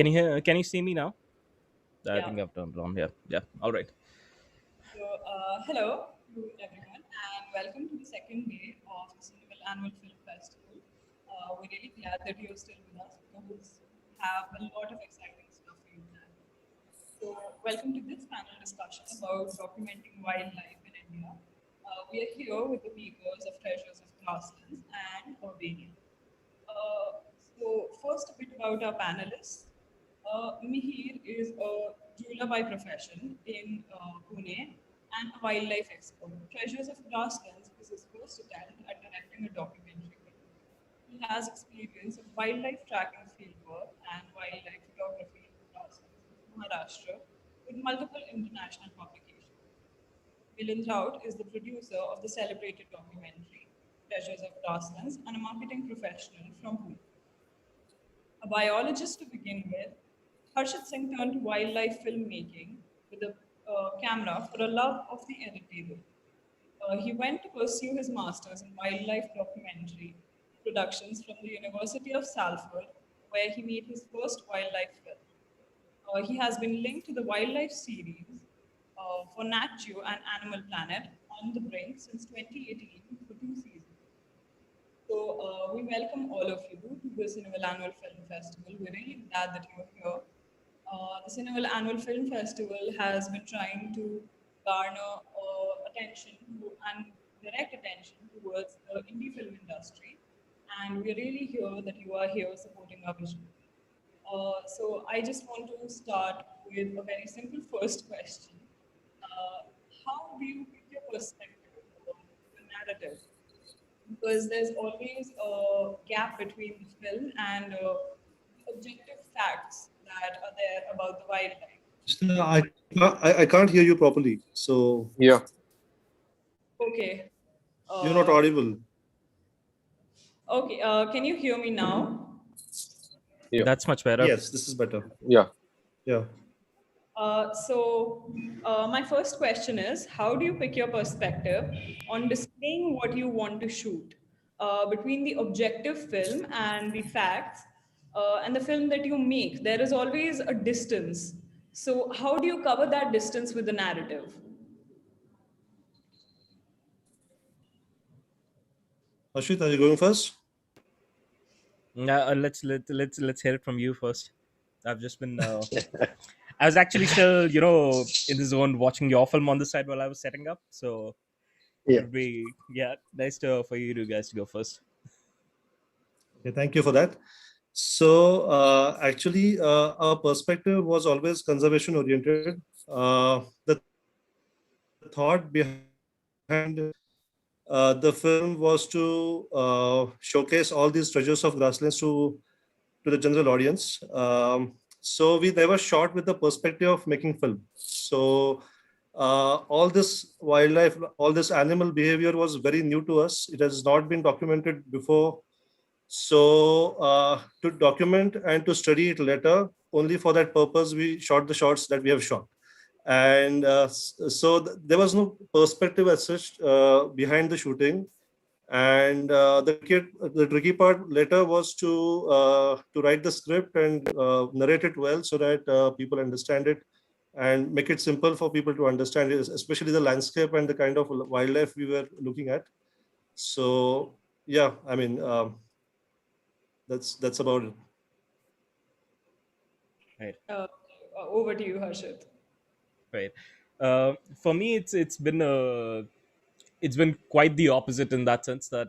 Can Hello. you hear? Can you see me now? I Yeah. think I've turned it on. Yeah. Yeah. All right. Hello to everyone, and welcome to the second day of the Cineville Annual Film Festival. We're really glad that you're still with us because we have a lot of exciting stuff for you planned. So, welcome to this panel discussion about documenting wildlife in India. We are here with the makers of Treasures of Grasslands and Urbania. First, a bit about our panelists. Mihir is a jeweler by profession in Pune and a wildlife expert. Treasures of Grasslands is his first attempt at directing a documentary film. He has experience of wildlife tracking fieldwork and wildlife photography in Grasslands, Maharashtra, with multiple international publications. Milind Raut is the producer of the celebrated documentary Treasures of Grasslands and a marketing professional from Pune. A biologist to begin with, Harshit Singh turned to wildlife filmmaking with a camera for a love of the edit table. He went to pursue his master's in wildlife documentary productions from the University of Salford, where he made his first wildlife film. He has been linked to the wildlife series for Nat Geo and Animal Planet on the Brink since 2018 for 2 seasons. We welcome all of you to the Cineville Annual Film Festival. We're really glad that you're here. The Cineville Annual Film Festival has been trying to garner attention and direct attention towards the indie film industry, and we're really here that you are here supporting our vision. I just want to start with a very simple first question. How do you pick your perspective on the narrative? Because there's always a gap between the film and the objective facts that are there about the wildlife. I can't hear you properly. So Yeah, Okay. you're not Uh, audible. okay. Can you hear me now? yeah, That's much better. Yes, this is better. yeah. Yeah. My first question is, how do you pick your perspective on displaying what you want to shoot between the objective film and the facts and the film that you make? There is always a distance. So, how do you cover that distance with the narrative? Ashit, are you going first? Let's hear it from you first. I've just been. I was actually still, in the zone watching your film on the side while I was setting up. So Yeah. it'd be nice for you two guys to go first. Okay, thank you for that. So actually, our perspective was always conservation oriented. The thought behind the film was to showcase all these treasures of grasslands to the general audience. So we never shot with the perspective of making film. So all this wildlife, all this animal behavior was very new to us. It has not been documented before. So to document and to study it later, only for that purpose, we shot the shots that we have shot. And there was no perspective as such behind the shooting. And the tricky part later was to write the script and narrate it well so that people understand it and make it simple for people to understand it, especially the landscape and the kind of wildlife we were looking at. So yeah, I mean that's about it. Right. Uh, Over to you, Harshit. Right. For me, it's been quite the opposite in that sense that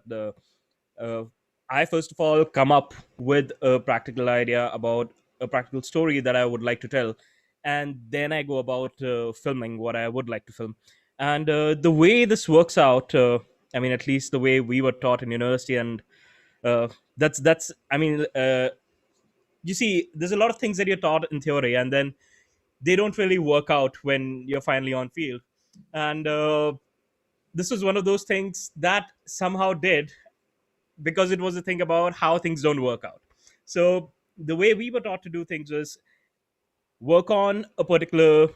I first of all come up with a practical idea about a practical story that I would like to tell, and then I go about filming what I would like to film. And the way this works out, I mean, at least the way we were taught in university, and that's I mean, you see, there's a lot of things that you're taught in theory, and then they don't really work out when you're finally on field. And this was one of those things that somehow did, because it was a thing about how things don't work out. So the way we were taught to do things was work on a particular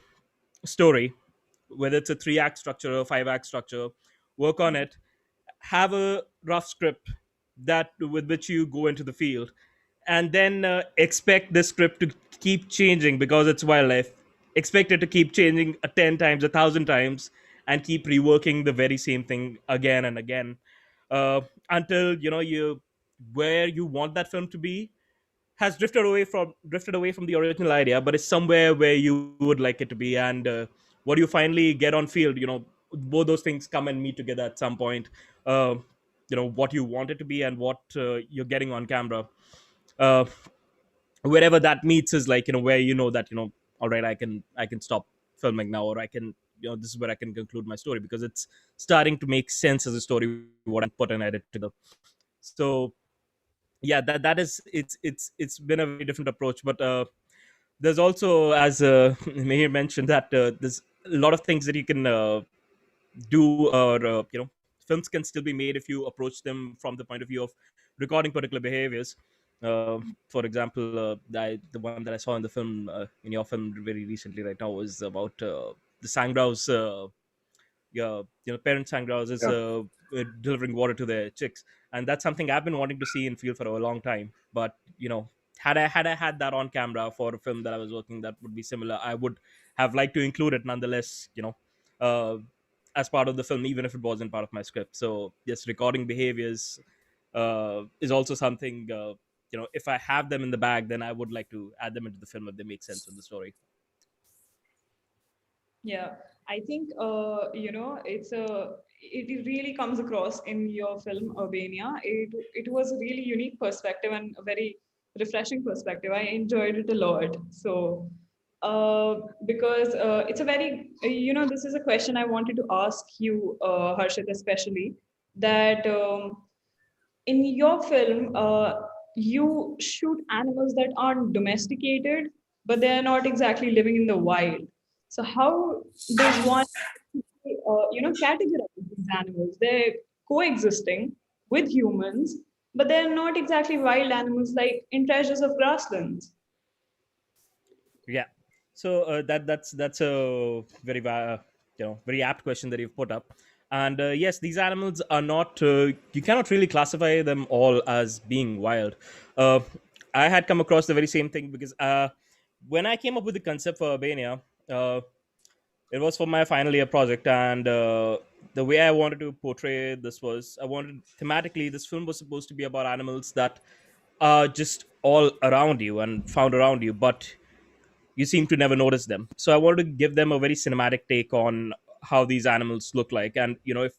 story, whether it's a 3 act structure or 5 act structure, work on it, have a rough script that with which you go into the field, and then expect the script to keep changing because it's wildlife. Expect it to keep changing 10 times, 1,000 times, and keep reworking the very same thing again and again, uh, until you where you want that film to be has drifted away from the original idea, but it's somewhere where you would like it to be. And what you finally get on field, both those things come and meet together at some point. Uh, what you want it to be and what you're getting on camera. Uh, Wherever that meets is like where that all right, I can stop filming now, or I can this is where I can conclude my story because it's starting to make sense as a story what I put and edit together. So yeah, that is it's been a very different approach. But there's also, as Mihir mentioned, that there's a lot of things that you can do, or films can still be made if you approach them from the point of view of recording particular behaviors. For example, the one that I saw in the film, in your film very recently right now, was about the Sangraus. Yeah, parent sangras is Yeah. delivering water to their chicks, and that's something I've been wanting to see in field for a long time. But had I had that on camera for a film that I was working that would be similar, I would have liked to include it nonetheless. Uh, as part of the film, even if it wasn't part of my script. So yes, recording behaviors is also something. If I have them in the bag, then I would like to add them into the film if they make sense with the story. Yeah, I think it really comes across in your film Urbania. It was a really unique perspective and a very refreshing perspective. I enjoyed it a lot. So because it's a very this is a question I wanted to ask you, Harshit, especially that. In your film, you shoot animals that aren't domesticated, but they are not exactly living in the wild. So how does one, categorize these animals? They're coexisting with humans, but they're not exactly wild animals like in Treasures of Grasslands. Yeah. So that's a very very apt question that you've put up. And yes, these animals are not. You cannot really classify them all as being wild. Uh, I had come across the very same thing because when I came up with the concept for Albania, uh, it was for my final year project, and the way I wanted to portray this was I wanted thematically this film was supposed to be about animals that are just all around you and found around you, but you seem to never notice them. So I wanted to give them a very cinematic take on how these animals look like. And if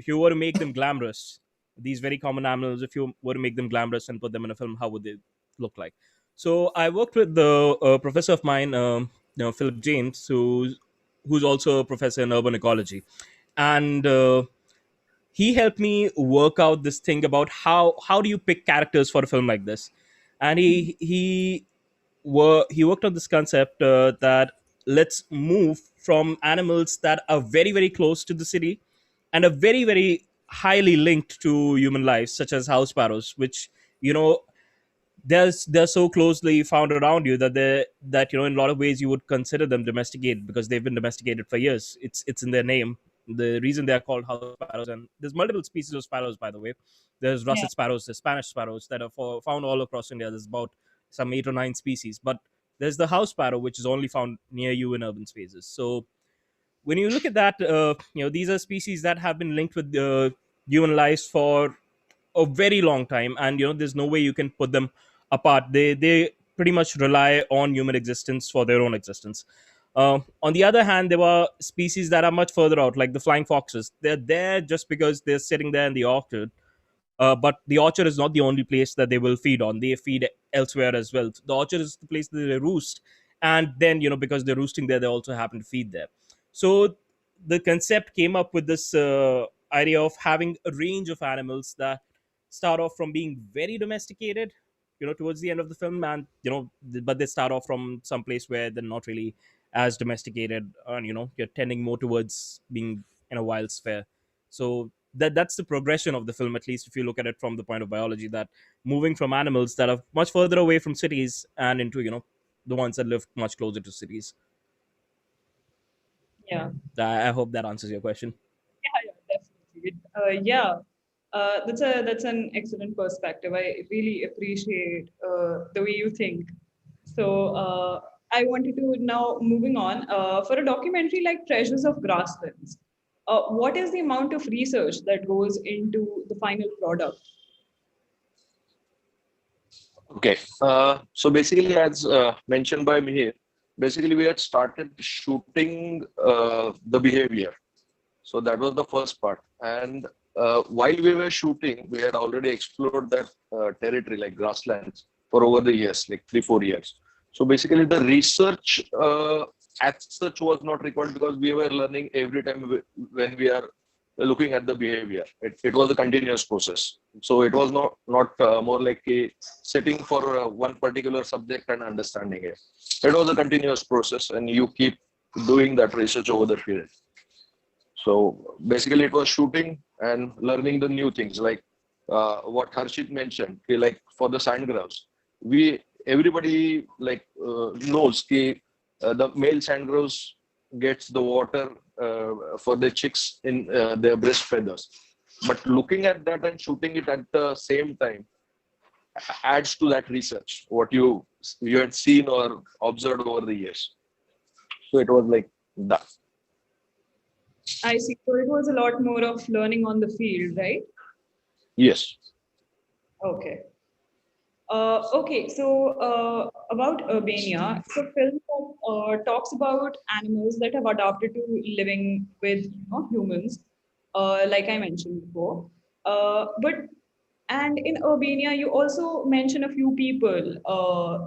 you were to make them glamorous, these very common animals, if you were to make them glamorous and put them in a film, how would they look like? So I worked with the professor of mine, Philip James, who's also a professor in urban ecology, and he helped me work out this thing about how do you pick characters for a film like this. And he worked on this concept that let's move from animals that are very very close to the city and are very very highly linked to human lives, such as house sparrows, which you know they're so closely found around you that in a lot of ways you would consider them domesticated because they've been domesticated for years. It's in their name. The reason they are called house sparrows, and there's multiple species of sparrows, by the way. There's Yeah. russet sparrows, there's Spanish sparrows that are found all across India. There's about some 8 or 9 species, but there's the house sparrow, which is only found near you in urban spaces. So when you look at that, these are species that have been linked with human lives for a very long time, and there's no way you can put them apart. They pretty much rely on human existence for their own existence. On the other hand, there were species that are much further out, like the flying foxes. They're there just because they're sitting there in the orchard, but the orchard is not the only place that they will feed on. They feed elsewhere as well. The orchard is the place that they roost, and then because they're roosting there, they also happen to feed there. So the concept came up with this idea of having a range of animals that start off from being very domesticated, towards the end of the film, and but they start off from some place where they're not really as domesticated, and you're tending more towards being in a wild sphere. So that's the progression of the film, at least if you look at it from the point of biology, that moving from animals that are much further away from cities and into the ones that live much closer to cities. Yeah. I hope that answers your question. Yeah, yeah, definitely. Yeah. That's an excellent perspective. I really appreciate the way you think. So I wanted to now moving on for a documentary like Treasures of Grasslands. What is the amount of research that goes into the final product? Okay. So basically, as mentioned by Mihir, basically we had started shooting the behavior. So that was the first part. And while we were shooting, we had already explored that territory like grasslands for over the years, like 3-4 years. So basically, the research as such was not required because we were learning every time when we are looking at the behavior. It was a continuous process. So it was not more like a sitting for one particular subject and understanding it. It was a continuous process, and you keep doing that research over the period. So basically, it was shooting and learning the new things, like what Harshit mentioned. Like for the sand grouse, everybody knows the male sand grouse gets the water for the chicks in their breast feathers. But looking at that and shooting it at the same time adds to that research what you had seen or observed over the years. So it was like that. I see. So it was a lot more of learning on the field, right? Yes. Okay. Okay, so about Urbania, it's a film that talks about animals that have adapted to living with humans, like I mentioned before. And in Urbania, you also mention a few people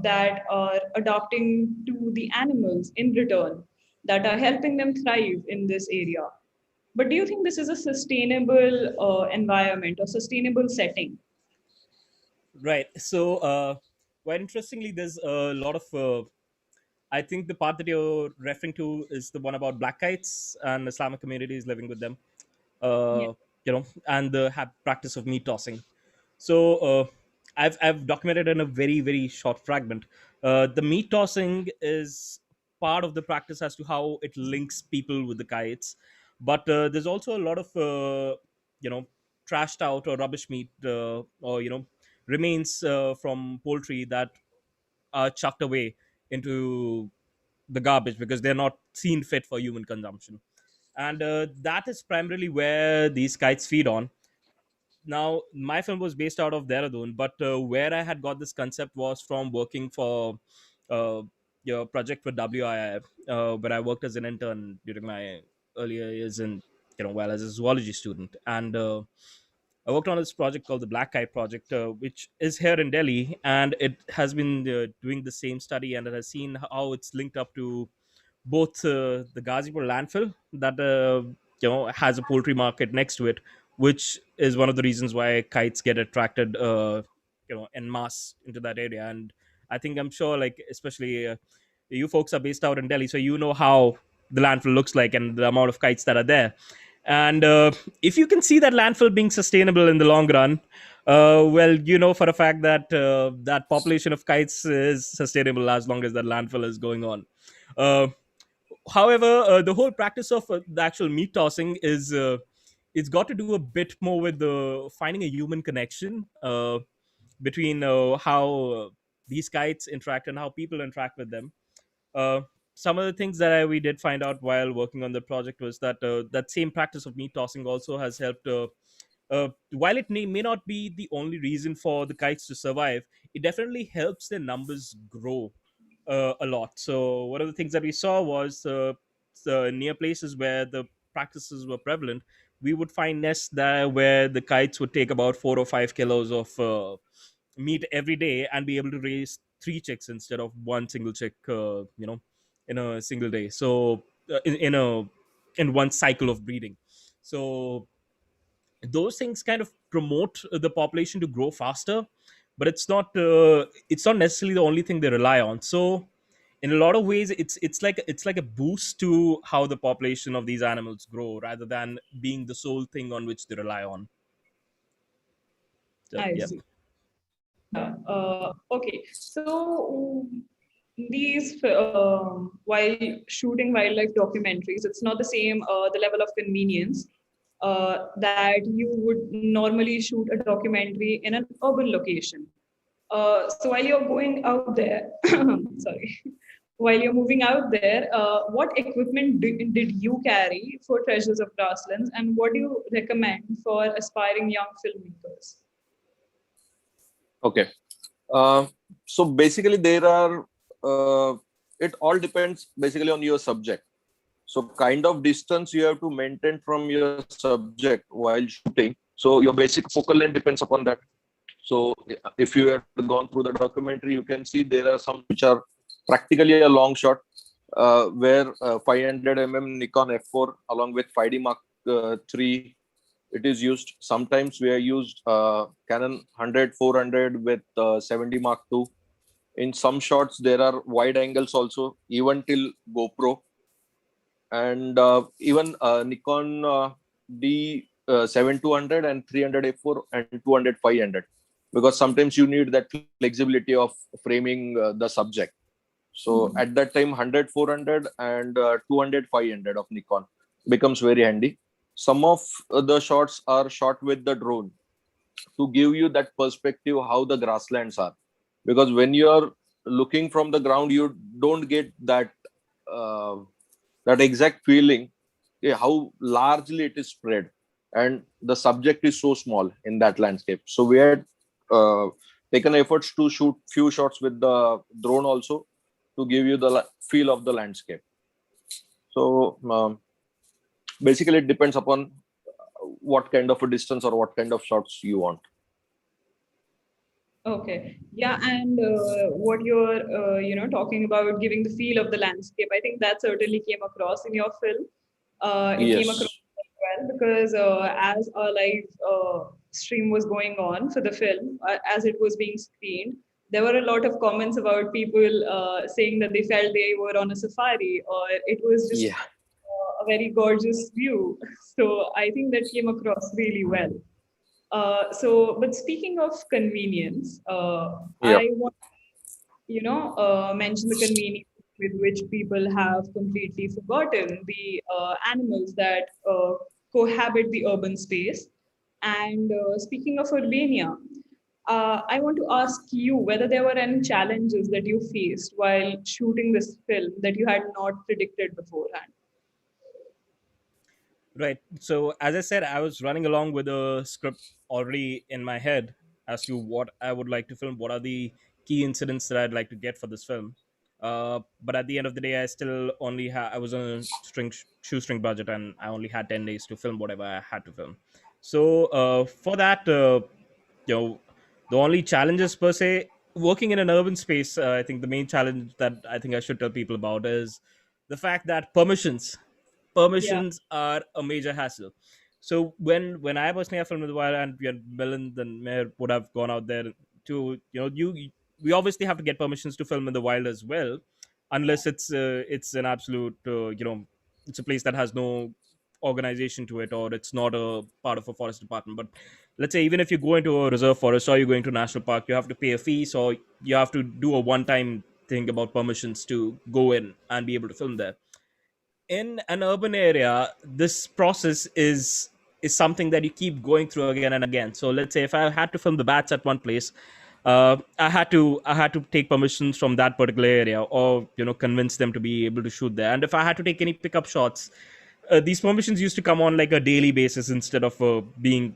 that are adapting to the animals in return, that are helping them thrive in this area. But do you think this is a sustainable environment or sustainable setting? Right. So, quite interestingly, there's a lot of. I think the part that you're referring to is the one about black kites and Islamic communities living with them. Yeah. And the practice of meat tossing. So, I've documented in a very very short fragment. The meat tossing is part of the practice as to how it links people with the kites, but there's also a lot of you know trashed out or rubbish meat or remains from poultry that are chucked away into the garbage because they're not seen fit for human consumption, and that is primarily where these kites feed on. Now, my film was based out of Dehradun, but where I had got this concept was from working for your project with WII, where I worked as an intern during my earlier years in, while as a zoology student. And I worked on this project called the Black Kite Project, which is here in Delhi, and it has been doing the same study, and it has seen how it's linked up to both the Gazipur landfill that has a poultry market next to it, which is one of the reasons why kites get attracted, en masse into that area. And I think I'm sure, like especially you folks are based out in Delhi, so you know how the landfill looks like and the amount of kites that are there. And if you can see that landfill being sustainable in the long run, well, you know for a fact that that population of kites is sustainable as long as that landfill is going on. Uh, However, the whole practice of the actual meat tossing is it's got to do a bit more with finding a human connection between how these kites interact and how people interact with them. uh, some of the things that we did find out while working on the project was that that same practice of meat tossing also has helped. While it may not be the only reason for the kites to survive, it definitely helps their numbers grow a lot. So one of the things that we saw was near places where the practices were prevalent, we would find nests there where the kites would take about 4 or 5 kilos of meat every day and be able to raise three chicks instead of one single chick, in a single day. So in one cycle of breeding. So those things kind of promote the population to grow faster, but it's not necessarily the only thing they rely on. So in a lot of ways it's like a boost to how the population of these animals grow rather than being the sole thing on which they rely on. So I yeah. see. Okay. So these while shooting wildlife documentaries, it's not the same the level of convenience. that you would normally shoot a documentary in an urban location. So while you're going out there, sorry, while you're moving out there, what equipment did you carry for Treasures of Grasslands, and what do you recommend for aspiring young filmmakers? Okay. Uh, so basically, there are. It all depends basically on your subject. So kind of distance you have to maintain from your subject while shooting. So your basic focal length depends upon that. So if you have gone through the documentary, you can see there are some which are practically a long shot, where 500 Nikon f4 along with 5D Mark III it is used. Sometimes we are used Canon 100 400 with 70 Mark II. In some shots there are wide angles also, even till GoPro, and even Nikon D 7200 and 300 f4 and 200 500, because sometimes you need that flexibility of framing the subject. So Mhm. at that time 100 400 and 200 500 of Nikon becomes very handy. Some of the shots are shot with the drone to give you that perspective how the grasslands are, because when you are looking from the ground you don't get uh, that exact feeling, how largely it is spread, and the subject is so small in that landscape. So we had uh, taken efforts to shoot few shots with the drone also to give you the feel of the landscape. So basically it depends upon what kind of a distance or what kind of shots you want. Okay. Yeah, and what you're talking about giving the feel of the landscape, I think that certainly came across in your film. It came across Yes. very well because as our live stream was going on for the film, as it was being screened, there were a lot of comments about people saying that they felt they were on a safari, or it was just Yeah. a very gorgeous view. So I think that came across really well. But speaking of convenience, Yeah. I want mention the convenience with which people have completely forgotten the animals that cohabit the urban space. And speaking of Urbania, I want to ask you whether there were any challenges that you faced while shooting this film that you had not predicted beforehand. Right. So as I said, I was running along with a script already in my head as to what I would like to film. What are the key incidents that I'd like to get for this film? But at the end of the day, I still only I was on a shoestring budget, and I only had 10 days to film whatever I had to film. So for that, the only challenges per se, working in an urban space, I think the main challenge that I think I should tell people about is the fact that Yeah. permissions are a major hassle. So when I personally have filmed in the wild, and Milind and Mihir would have gone out there to, we obviously have to get permissions to film in the wild as well, unless it's an absolute it's a place that has no organization to it, or it's not a part of a forest department. But let's say even if you go into a reserve forest or you're going to a national park, you have to pay a fee, so you have to do a one-time thing about permissions to go in and be able to film there. In an urban area, this process is something that you keep going through again and again. So let's say if I had to film the bats at one place, I had to take permissions from that particular area, or convince them to be able to shoot there. And if I had to take any pickup shots, these permissions used to come on like a daily basis instead of being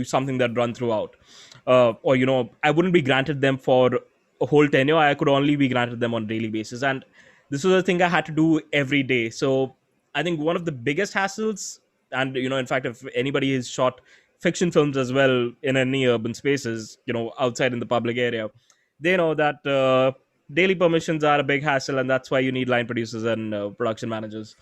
something that run throughout. Or I wouldn't be granted them for a whole tenure. I could only be granted them on a daily basis, and this was a thing I had to do every day. So I think one of the biggest hassles, and in fact, if anybody has shot fiction films as well in any urban spaces, outside in the public area, they know that daily permissions are a big hassle, and that's why you need line producers and production managers.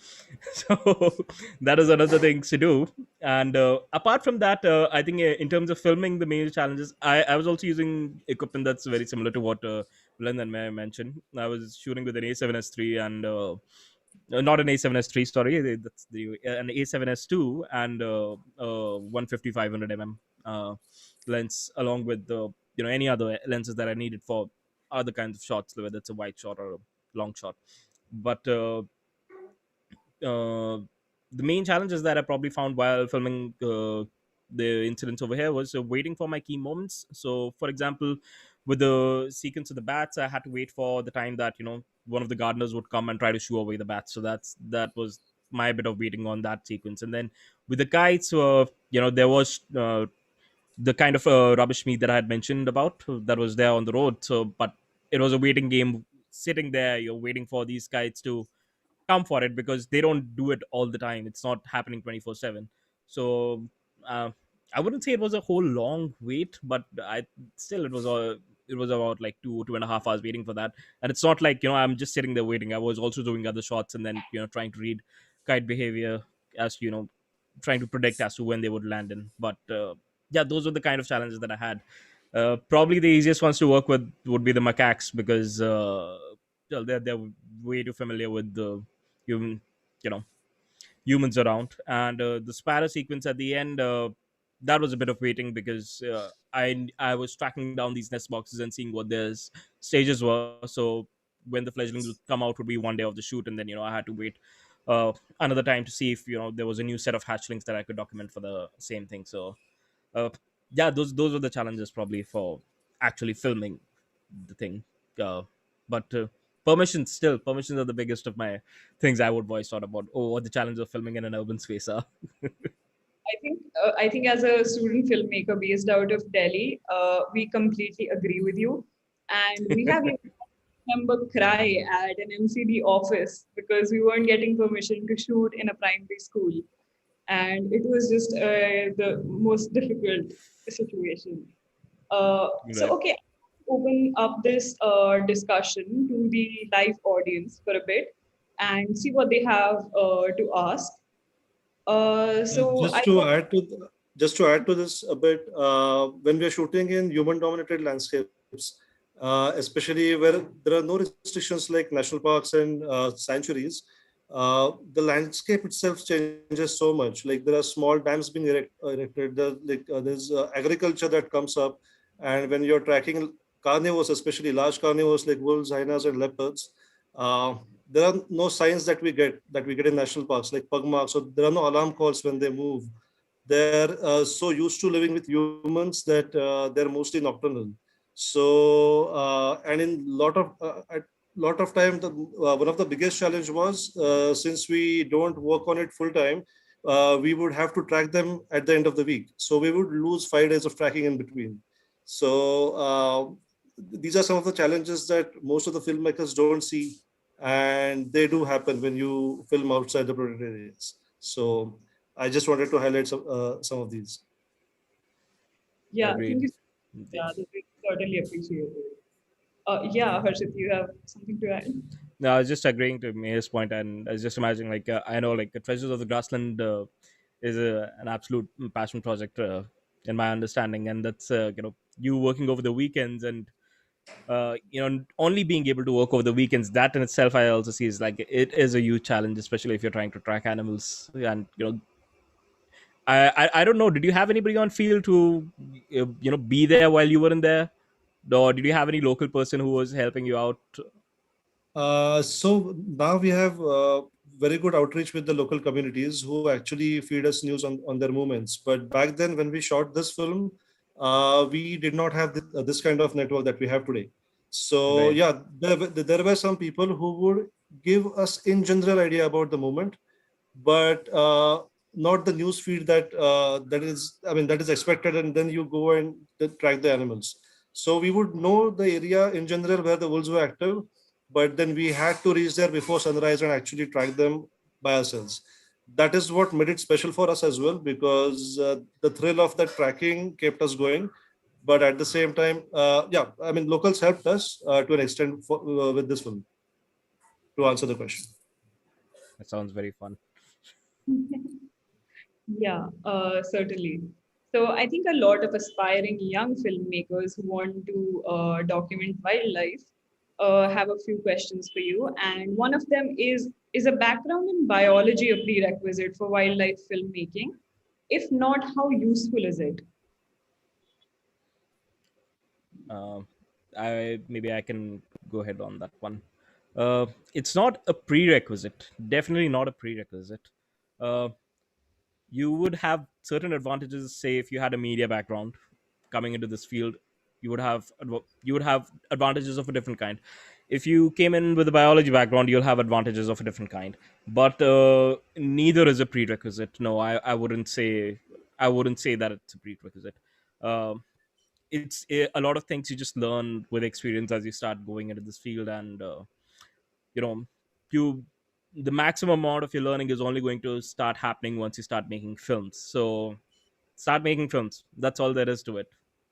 So that is another thing to do. And apart from that, I think in terms of filming, the major challenges, I was also using equipment that's very similar to what Len and May mentioned. I was shooting with an A7S3 and not an A7S3, sorry, that's an A7S2 and 150 500 mm lens, along with the any other lenses that I needed for other kinds of shots, whether it's a wide shot or a long shot. But uh, the main challenges that I probably found while filming the incidents over here was waiting for my key moments. So, for example, with the sequence of the bats, I had to wait for the time that one of the gardeners would come and try to shoo away the bats. So that was my bit of waiting on that sequence. And then with the kites, there was the kind of rubbish meat that I had mentioned about that was there on the road. So, but it was a waiting game, sitting there, you're waiting for these kites to come for it because they don't do it all the time. It's not happening 24/7. So uh, I wouldn't say it was a whole long wait, but I still it was about like 2.5 hours waiting for that. And it's not like I'm just sitting there waiting. I was also doing other shots and then trying to read kite behavior as trying to predict as to when they would land in. But yeah, those were the kind of challenges that I had. Probably the easiest ones to work with would be the macaques because well, they're way too familiar with the human, you know, humans around. And the sparrow sequence at the end, that was a bit of waiting because I was tracking down these nest boxes and seeing what their stages were. So when the fledglings would come out, would be one day of the shoot, and then I had to wait another time to see if there was a new set of hatchlings that I could document for the same thing. So uh, yeah, those were the challenges probably for actually filming the thing. Uh, but permissions are the biggest of my things I would voice out about. Oh, what the challenge of filming in an urban space are. I think as a student filmmaker based out of Delhi, we completely agree with you, and we have even remember cry at an MCD office because we weren't getting permission to shoot in a primary school, and it was just the most difficult situation. So, Right. okay, open up this discussion to the live audience for a bit and see what they have to ask. So, I Just to add to just to add to this a bit, when we are shooting in human-dominated landscapes, especially where there are no restrictions like national parks and sanctuaries, the landscape itself changes so much. Like there are small dams being erected. There's agriculture that comes up, and when you're tracking carnivores, especially large carnivores like wolves, hyenas, and leopards, uh, there are no signs that we get in national parks like pug marks. So there are no alarm calls when they move. They're so used to living with humans that they're mostly nocturnal. So and in at lot of time, one of the biggest challenge was since we don't work on it full time, we would have to track them at the end of the week. So we would lose 5 days of tracking in between. So these are some of the challenges that most of the filmmakers don't see, and they do happen when you film outside the protected areas. So I just wanted to highlight some of these. yeah, thank Agreed. you. Yeah, that we certainly appreciate it. Yeah, Harshit, you have something to add? No, I was just agreeing to Mayer's point, and I was just imagining, like, I know, like, Treasures of the Grassland is an absolute passion project, in my understanding, and that's you working over the weekends and only being able to work over the weekends. That in itself, I also see is like it is a huge challenge, especially if you're trying to track animals. And I don't know. Did you have anybody on field to be there while you were in there, or did you have any local person who was helping you out? So now we have very good outreach with the local communities who actually feed us news on their movements. But back then, when we shot this film, we did not have this kind of network that we have today. So Right. yeah, there were some people who would give us in general idea about the movement, but not the news feed that is expected, and then you go and track the animals. So we would know the area in general where the wolves were active, but then we had to reach there before sunrise and actually track them by ourselves. That is what made it special for us as well, because the thrill of that tracking kept us going. But at the same time, yeah, I mean, locals helped us to an extent with this film, to answer the question. That sounds very fun. Yeah, certainly. So I think a lot of aspiring young filmmakers who want to document wildlife have a few questions for you, and one of them is a background in biology a prerequisite for wildlife filmmaking? If not, how useful is it? Um, I maybe I can go ahead on that one. It's not a prerequisite. Definitely not a prerequisite. uh, you would have certain advantages. Say if you had a media background coming into this field, you would have advantages of a different kind. If you came in with a biology background, you'll have advantages of a different kind. But neither is a prerequisite. No, I wouldn't say, that it's a prerequisite. Um it's a lot of things you just learn with experience as you start going into this field. And you know you the maximum amount of your learning is only going to start happening once you start making films. So start making films. That's all there is to it.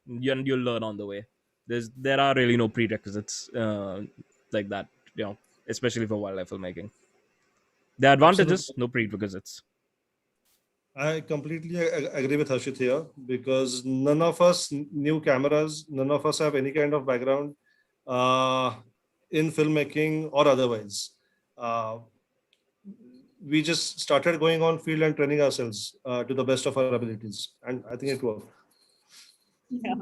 And you'll learn on the way. There are really no prerequisites like that, especially for wildlife filmmaking. The advantages, Absolutely. no prerequisites. I completely agree with Harshit here, because none of us knew cameras, none of us have any kind of background uh, in filmmaking or otherwise. Uh, we just started going on field and training ourselves to the best of our abilities, and I think it worked. Yeah,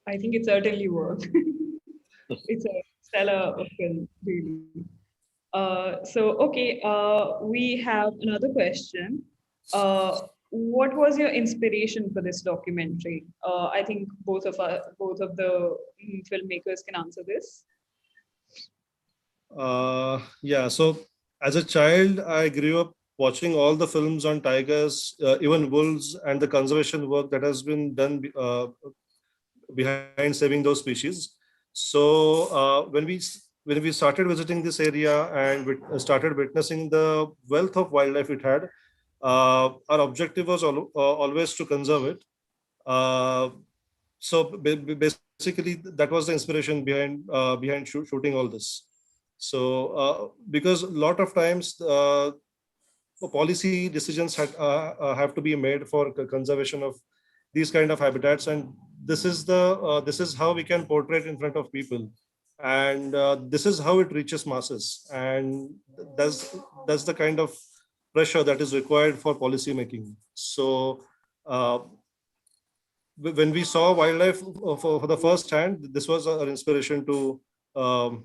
I think it certainly worked. It's a stellar film, really. We have another question. What was your inspiration for this documentary? I think both of the filmmakers can answer this. Yeah, so as a child, I grew up watching all the films on tigers, even wolves, and the conservation work that has been done behind saving those species. So when we started visiting this area and started witnessing the wealth of wildlife it had, our objective was always to conserve it. Uh, Basically, that was the inspiration behind shooting all this. So because a lot of times policy decisions have to be made for conservation of these kind of habitats, and this is how we can portray it in front of people, and this is how it reaches masses, and that's the kind of pressure that is required for policy making. So uh, when we saw wildlife for the first hand, this was our inspiration um,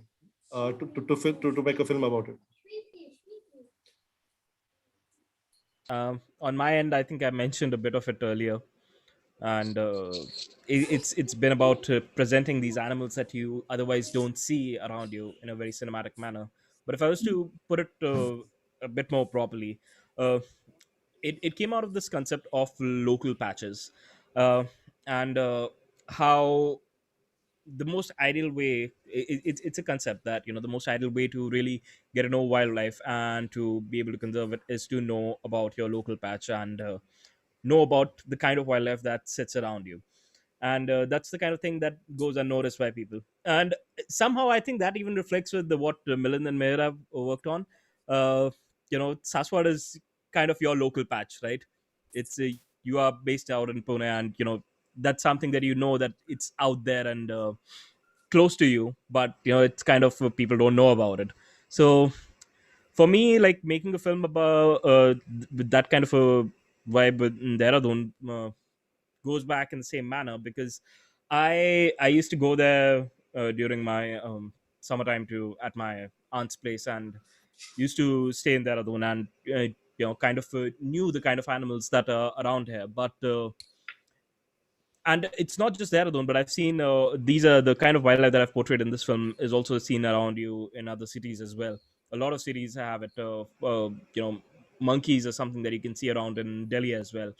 to make a film about it. On my end, I think I mentioned a bit of it earlier. And it's been about presenting these animals that you otherwise don't see around you in a very cinematic manner. But if I was to put it a bit more properly, uh, it came out of this concept of local patches, uh, and how the most ideal way, it's a concept that the most ideal way to really get to know wildlife and to be able to conserve it is to know about your local patch, and know about the kind of wildlife that sits around you. And that's the kind of thing that goes unnoticed by people. And somehow I think that even reflects with what Milind and Mihir have worked on. uh, Saswad is kind of your local patch, right? It's you are based out in Pune, and that's something that that it's out there and close to you, but it's kind of people don't know about it. So for me, like making a film about with that kind of a vibe with Dehradun goes back in the same manner, because I used to go there during my summertime to at my aunt's place, and used to stay in Dehradun, and kind of knew the kind of animals that are around here. But and it's not just Dehradun, but I've seen these are the kind of wildlife that I've portrayed in this film is also seen around you in other cities as well. A lot of cities have it. Monkeys are something that you can see around in Delhi as well.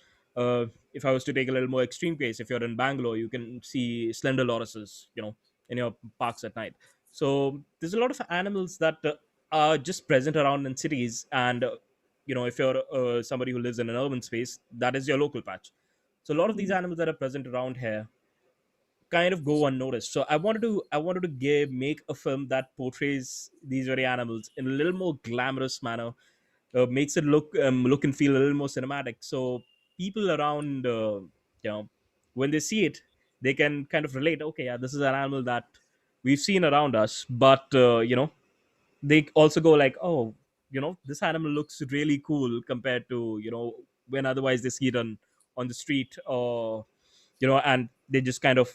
If I was to take a little more extreme case, if you're in Bangalore, you can see slender lorises, in your parks at night. So there's a lot of animals that are just present around in cities, and if you're somebody who lives in an urban space, that is your local patch. So a lot of these animals that are present around here kind of go unnoticed. So I wanted to make a film that portrays these very animals in a little more glamorous manner, makes it look and feel a little more cinematic. So people around, you know, when they see it, they can kind of relate. Okay, yeah, this is an animal that we've seen around us, but they also go like, oh, this animal looks really cool compared to when otherwise they see it on the street, or and they just kind of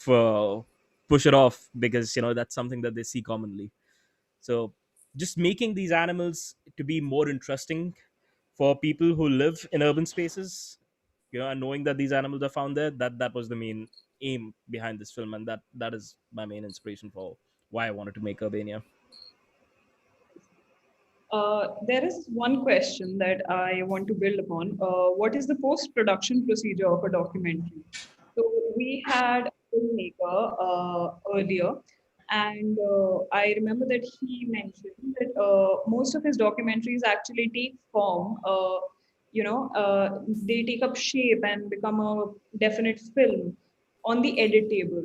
push it off because that's something that they see commonly. So just making these animals to be more interesting for people who live in urban spaces, and knowing that these animals are found there, that was the main aim behind this film, and that is my main inspiration for why I wanted to make Urbania. There is one question that I want to build upon. What is the post-production procedure of a documentary? So we had a filmmaker earlier, and I remember that he mentioned that most of his documentaries actually take form. They take up shape and become a definite film on the edit table.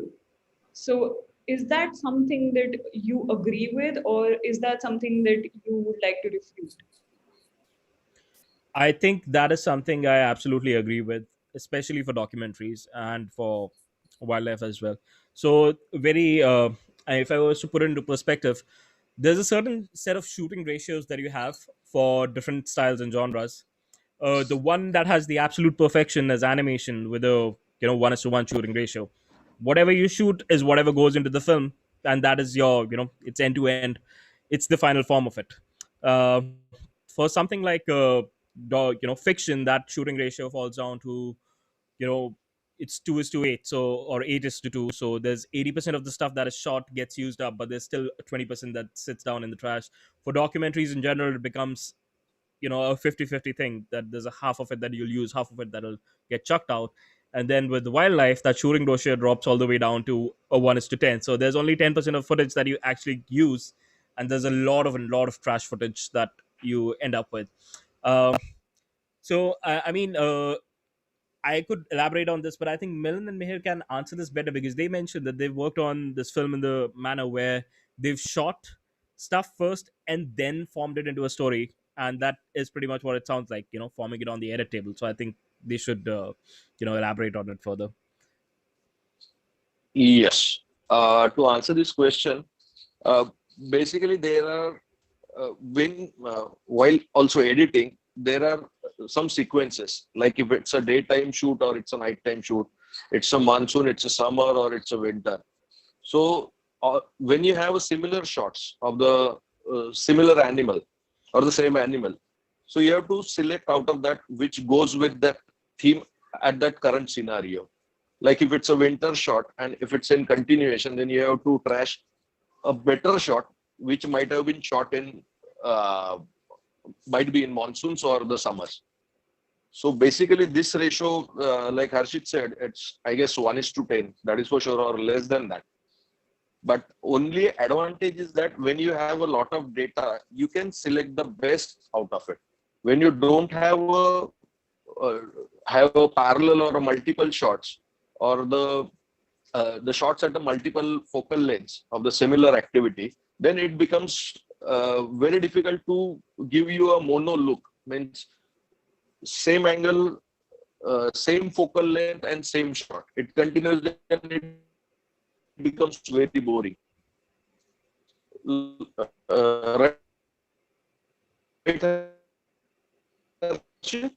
So, is that something that you agree with, or is that something that you would like to refute? I think that is something I absolutely agree with, especially for documentaries and for wildlife as well. So, very, if I was to put it into perspective, there's a certain set of shooting ratios that you have for different styles and genres. The one that has the absolute perfection is animation with a 1:1 shooting ratio. Whatever you shoot is whatever goes into the film, and that is your it's end to end. It's the final form of it. Uh, for something like fiction, that shooting ratio falls down to you know it's 2:8, so or 8:2. So there's 80% of the stuff that is shot gets used up, but there's still 20% that sits down in the trash. For documentaries in general, it becomes a 50-50 thing, that there's a half of it that you'll use, half of it that'll get chucked out. And then with the wildlife, that shooting ratio drops all the way down to a 1:10. So there's only 10% of footage that you actually use, and there's a lot of trash footage that you end up with. um, so I could elaborate on this, but I think Milind and Mihir can answer this better, because they mentioned that they've worked on this film in the manner where they've shot stuff first and then formed it into a story, and that is pretty much what it sounds like, forming it on the edit table. So I think they should, elaborate on it further. Yes. To answer this question, uh, basically there are while also editing, there are some sequences. Like if it's a daytime shoot or it's a nighttime shoot, it's a monsoon, it's a summer, or it's a winter. So when you have a similar shots of the similar animal or the same animal, so you have to select out of that which goes with that theme at that current scenario. Like if it's a winter shot and if it's in continuation, then you have to trash a better shot which might have been shot in uh, might be in monsoons or the summers. So basically this ratio, like Harshit said, it's I guess 1:10, that is for sure, or less than that. But only advantage is that when you have a lot of data, you can select the best out of it. When you don't uh, have a parallel or a multiple shots, or the shots at the multiple focal lengths of the similar activity, then it becomes very difficult to give you a mono look. Means same angle, same focal length, and same shot. It continues, and it becomes very boring. Right? Harshit?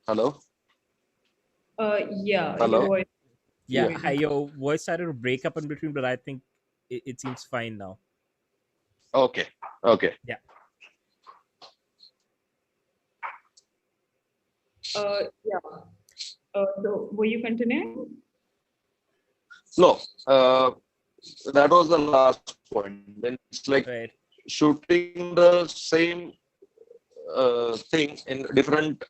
Hello? Yeah, your Hello? voice. Yeah, Yeah. hi, your voice started to break up in between, but I think it seems fine now. Okay. Okay. Yeah. Yeah. So, were you continuing? No, that was the last point. Then it's like Right. shooting the same thing in different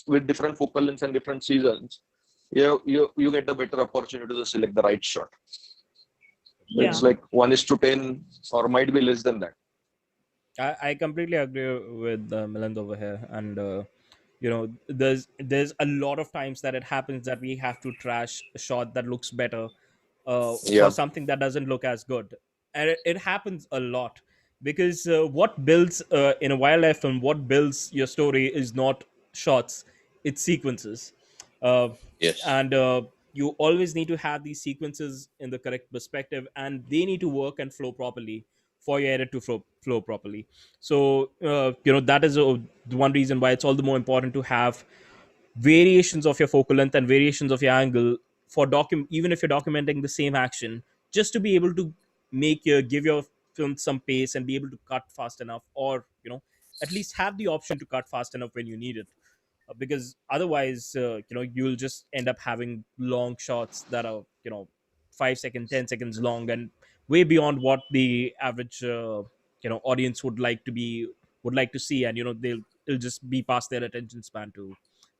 with different focal lengths and different seasons. You get a better opportunity to select the right shot. So Yeah. it's like 1:10 or might be less than that. I completely agree with Milind over here, and there's a lot of times that it happens that we have to trash a shot that looks better for Yeah. something that doesn't look as good, and it happens a lot, because what builds in a wildlife film, what builds your story is not shots, it's sequences. uh, Yes. and you always need to have these sequences in the correct perspective, and they need to work and flow properly for your edit to flow properly. So that is the one reason why it's all the more important to have variations of your focal length and variations of your angle for even if you're documenting the same action, just to be able to give your film some pace and be able to cut fast enough, or at least have the option to cut fast enough when you need it. Because otherwise, you'll just end up having long shots that are 5 seconds, 10 seconds long, and way beyond what the average audience would like to see, and it'll just be past their attention span to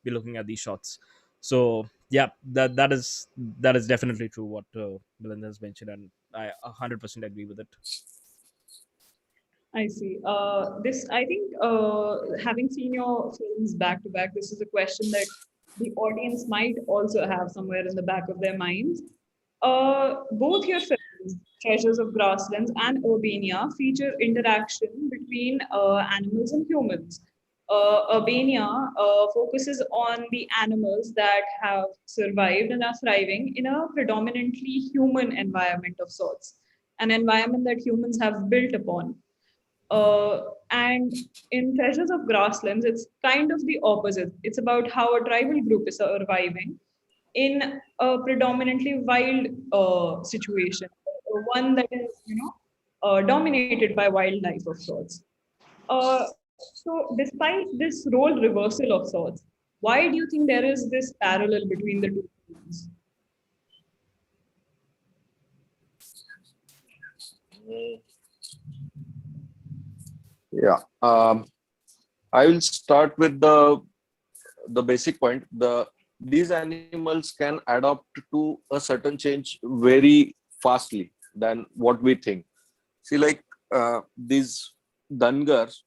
be looking at these shots. So yeah, that is definitely true what Milind has mentioned, and I 100% agree with it. I see. This, I think, having seen your films back to back, this is a question that the audience might also have somewhere in the back of their minds. Both your films, Treasures of Grasslands and Urbania, feature interaction between animals and humans. Urbania focuses on the animals that have survived and are thriving in a predominantly human environment of sorts, an environment that humans have built upon. And in Treasures of Grasslands, it's kind of the opposite. It's about how a tribal group is surviving in a predominantly wild situation, one that is, dominated by wildlife of sorts. So, despite this role reversal of sorts, why do you think there is this parallel between the two films? Yeah. I will start with the basic point. These animals can adapt to a certain change very fastly than what we think. See, like dangars,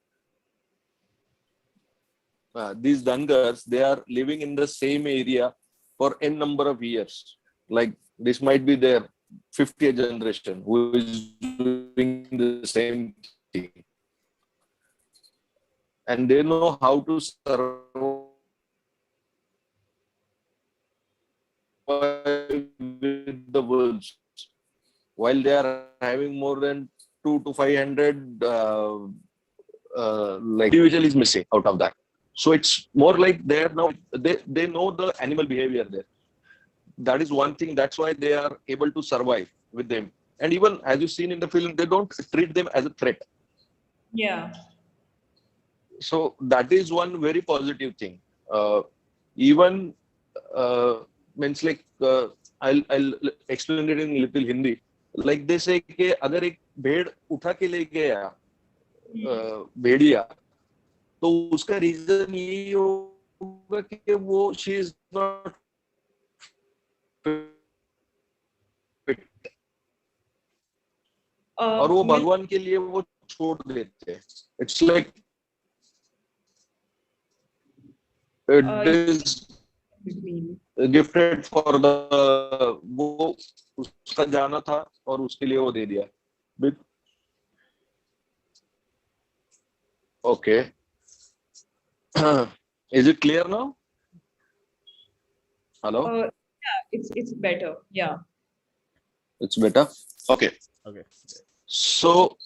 these dangars, they are living in the same area for n number of years. Like this might be their 50th generation who is doing the same thing, and they know how to survive with the wolves while they are having more than 2 to 500 like individual is missing out of that. So it's more like they're now they know the animal behavior there. That is one thing. That's why they are able to survive with them. And even as you've seen in the film, they don't treat them as a threat. Yeah. So that is one very positive thing. Even means like I'll explain it in little Hindi. Like they say कि अगर एक भेड़ उठा के ले गया भेड़िया, तो उसका रीजन यही होगा कि वो she is not fit, और वो भगवान के लिए वो छोड़ देते हैं. It's like it is gifted for the वो उसका जाना था और उसके लिए वो दे दिया. Okay. Is it clear now? Hello? Yeah, it's better. Yeah. It's better? Okay. Okay. So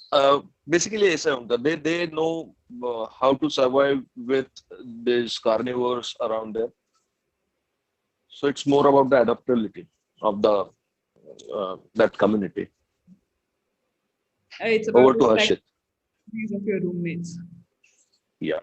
basically ऐसा होता है. They know how to survive with these carnivores around there. So it's more about the adaptability of the that community. It's about Over to Harshit. of your roommates. Yeah.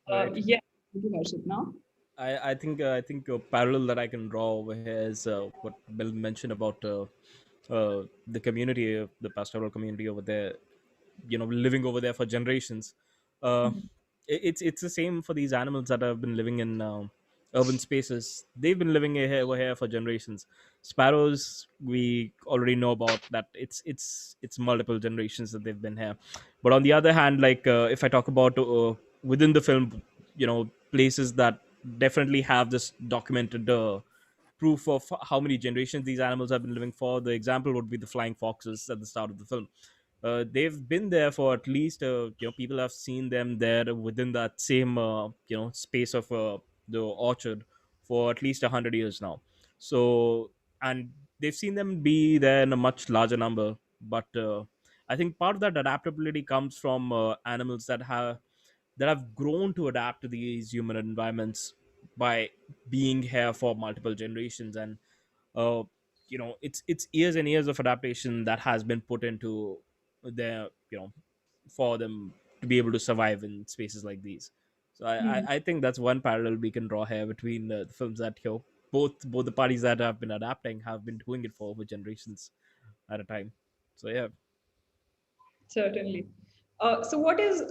Right. Yeah, to Harshit now. I think a parallel that I can draw over here is what Bill mentioned about the community, the pastoral community over there, living over there for generations. Uh, it's the same for these animals that have been living in urban spaces. They've been living here over here for generations. Sparrows, we already know about that. It's multiple generations that they've been here. But on the other hand, like if I talk about within the film, places that definitely have this documented proof of how many generations these animals have been living for. The example would be the flying foxes at the start of the film. They've been there for at least people have seen them there within that same space of the orchard for at least 100 years now. So, and they've seen them be there in a much larger number. But I think part of that adaptability comes from animals that have grown to adapt to these human environments by being here for multiple generations. And uh, it's years and years of adaptation that has been put into their for them to be able to survive in spaces like these. So I think that's one parallel we can draw here between the films that both the parties that have been adapting have been doing it for over generations at a time. So yeah. Certainly. So, what is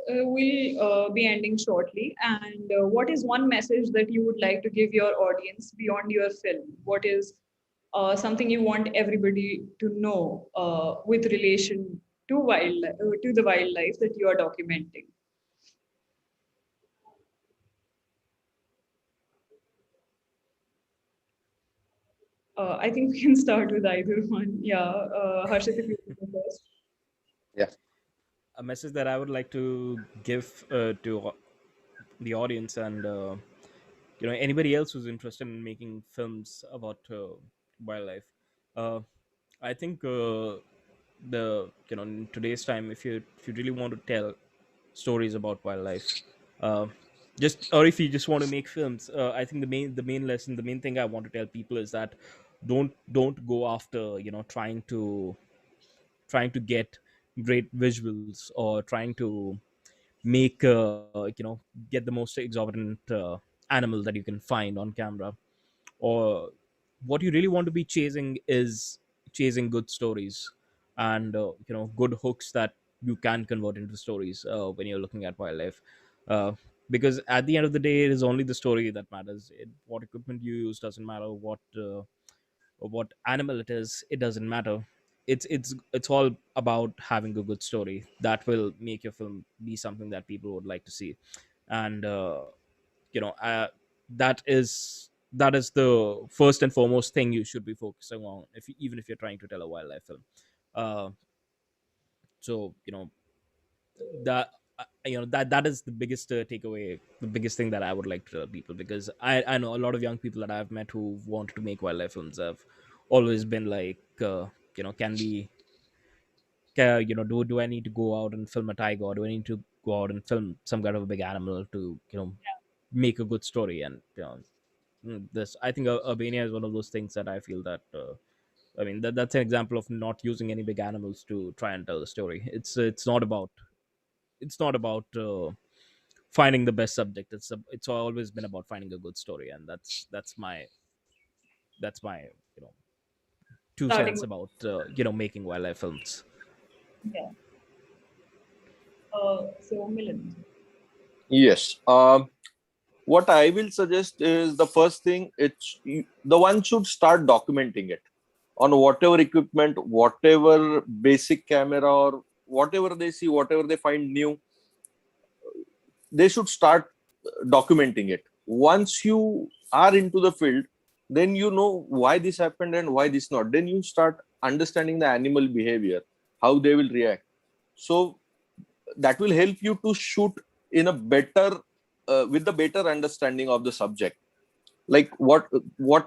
we'll be ending shortly, and what is one message that you would like to give your audience beyond your film? What is something you want everybody to know with relation to to the wildlife that you are documenting? I think we can start with either one. Yeah, Harshit, if you want to go first. Yeah. A message that I would like to give to the audience and anybody else who's interested in making films about wildlife. Uh, I think in today's time, if you really want to tell stories about wildlife, uh, just or if you just want to make films, I think the main lesson, the main thing I want to tell people is that don't go after trying to get great visuals or trying to make get the most exorbitant animal that you can find on camera. Or what you really want to be chasing is chasing good stories and good hooks that you can convert into stories when you're looking at wildlife. uh, because at the end of the day, it is only the story that matters. What equipment you use doesn't matter. What animal it is, it doesn't matter. It's all about having a good story that will make your film be something that people would like to see. And you know uh, that is the first and foremost thing you should be focusing on, even if you're trying to tell a wildlife film. uh, so that is the biggest takeaway, the biggest thing that I would like to tell people, because I know a lot of young people that I've met who wanted to make wildlife films have always been like, can we do I need to go out and film a tiger, or do I need to go out and film some kind of a big animal to make a good story? And this, I think, Urbania is one of those things that I feel that I mean, that's an example of not using any big animals to try and tell the story. It's not about finding the best subject. It's always been about finding a good story, and that's my you know 2 cents Starting with about making wildlife films. yeah. So Milind. Yes. What I will suggest is the first thing, the one should start documenting it on whatever equipment, whatever basic camera, or whatever they see, whatever they find new, they should start documenting it. Once you are into the field, then you know why this happened and why this not. Then you start understanding the animal behavior, how they will react. So that will help you to shoot in a better with the better understanding of the subject. Like what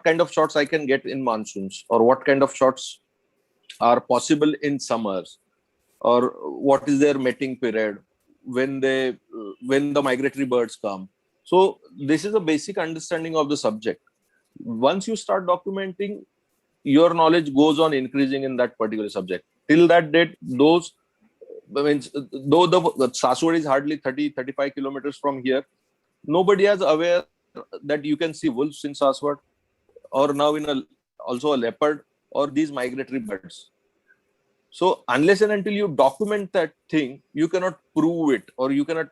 kind of shots I can get in monsoons, or what kind of shots are possible in summers, or what is their mating period, when the migratory birds come. So this is a basic understanding of the subject. Once you start documenting, your knowledge goes on increasing in that particular subject. Till that date, those, I mean, though the Saswad is hardly 30-35 kilometers from here, nobody is aware that you can see wolves in Saswad, or now also a leopard, or these migratory birds. So unless and until you document that thing, you cannot prove it, or you cannot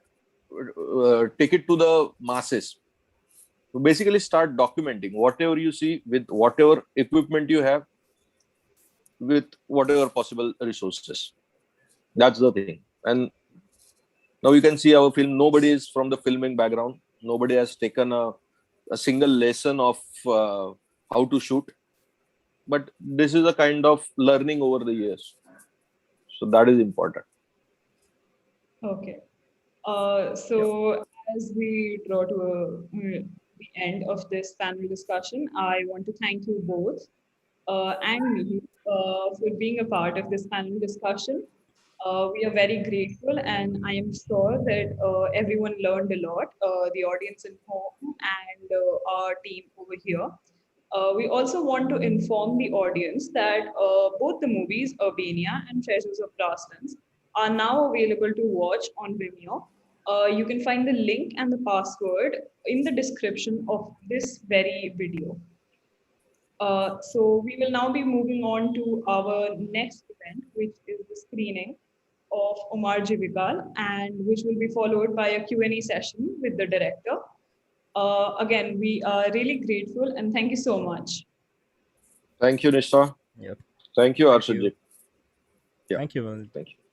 take it to the masses. So basically, start documenting whatever you see with whatever equipment you have, with whatever possible resources. That's the thing. And now you can see our film. Nobody is from the filming background. Nobody has taken a single lesson of how to shoot. But this is a kind of learning over the years. So that is important. Okay. So as we draw to the end of this panel discussion, I want to thank you both and me for being a part of this panel discussion. We are very grateful, and I am sure that everyone learned a lot, the audience in home and our team over here. We also want to inform the audience that both the movies, Urbania and Treasures of Grasslands, are now available to watch on Vimeo. You can find the link and the password in the description of this very video. So we will now be moving on to our next event, which is the screening of Omar Jivigal, and which will be followed by a Q&A session with the director. Again, we are really grateful and thank you so much. Thank you, Nisha. Yep. Thank you, Thank Harshit. you. Yeah. Thank you. Thank you.